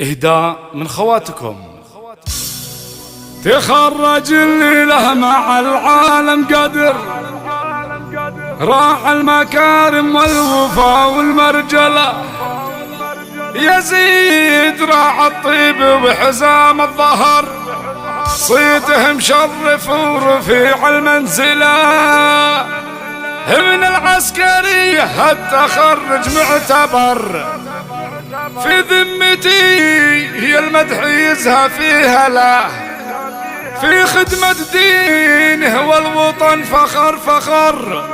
إهداء من خواتكم. تخرج اللي له مع العالم قدر، راح المكارم والوفا والمرجلة، يزيد راح الطيب وبحزام الظهر، صيته مشرف ورفيع المنزلة، ابن العسكرية التخرج معتبر، في ذمتي هي المدح يزهى فيها له، في خدمة دينه والوطن فخر فخر،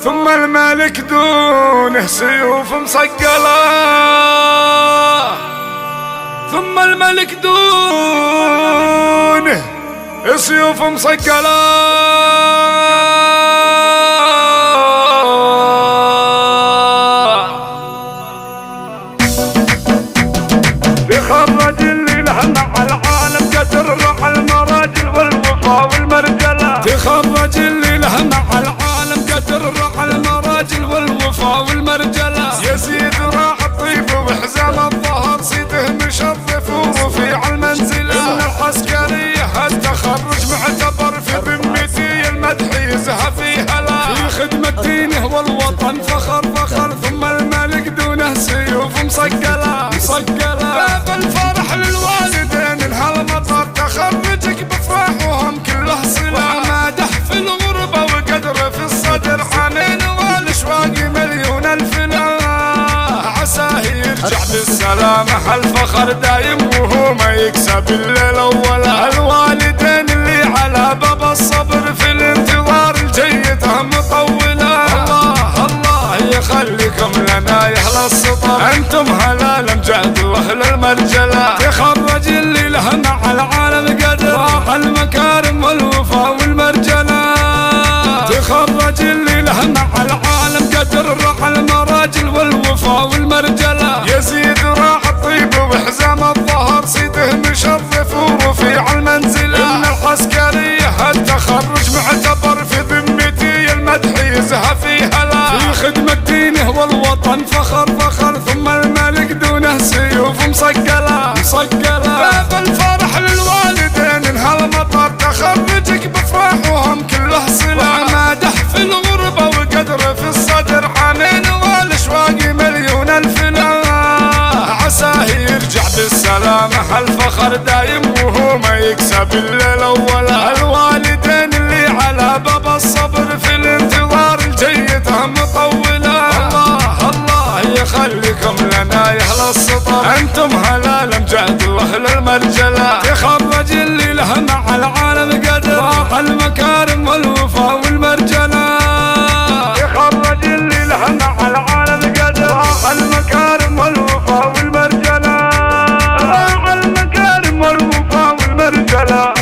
ثم الملك دونه سيوف مصقلة، ثم الملك دونه سيوف مصقلة. تخرج اللي له مع العالم قدر، راح المراجل والوفا والمرجلة، تخرج اللي له مع العالم قدر، راح المراجل والوفا والمرجلة، يزيد راح الطيب وحزام الظهر، صيته مشرف ورفيع المنزلة، ابن العسكرية التخرج معتبر، في ذمتي المدح يزهى فيها لا، في خدمة دينه والوطن فخر فخر، ثم الملك دونه سيوف مصقلة مصقلة. باب الفرح للوالدين هالمطر، تخرجك بفرحهم كله صلة، عماده في الغربة وقدر في الصدر، حنين والاشواق مليون الفلا، عساه يرجع بالسلامة الفخر دايم وهو ما يكسب الا الاولى، الوالدين اللي على باب الصبر في الانتظار الجيدة مطولة، الله الله يخليكم لنا يا اهل السطر، انتم هلال امجاد واهل المرجلة، تخرج اللي له مع العالم قدر، راح المكارم والوفا والمرجلة، تخرج اللي له مع العالم قدر، راح المراجل والوفا والمرجلة، يزيد راح الطيب وحزام الظهر، صيته مشرف ورفيع المنزلة، ابن العسكرية التخرج معتبر، في ذمتي المدح يزهى فيها لا، في خدمة دينه والوطن فخر فخر، ثم الملك دونه سيوف مصقلة مصقلة. باب الفرح للوالدين هالمطر، تخرجك بفرحهم كله صلة، عماده في الغربة وقدر في الصدر، حنين والاشواق مليون الفلا، عساه يرجع بالسلامة الفخر دايم وهو ما يكسب الا الاولى، الوالدين اللي على باب الصبر في الانتظار الجيدة مطولة، الله الله يخليكم لنا يا اهل السطر، انتم هلال امجاد واهل المرجلة، تخرج اللي له مع العالم قدر، راح المكارم والوفا والمرجلة، تخرج اللي له مع العالم قدر، راح المكارم والوفا والمرجلة، راح المكارم والوفا والمرجلة.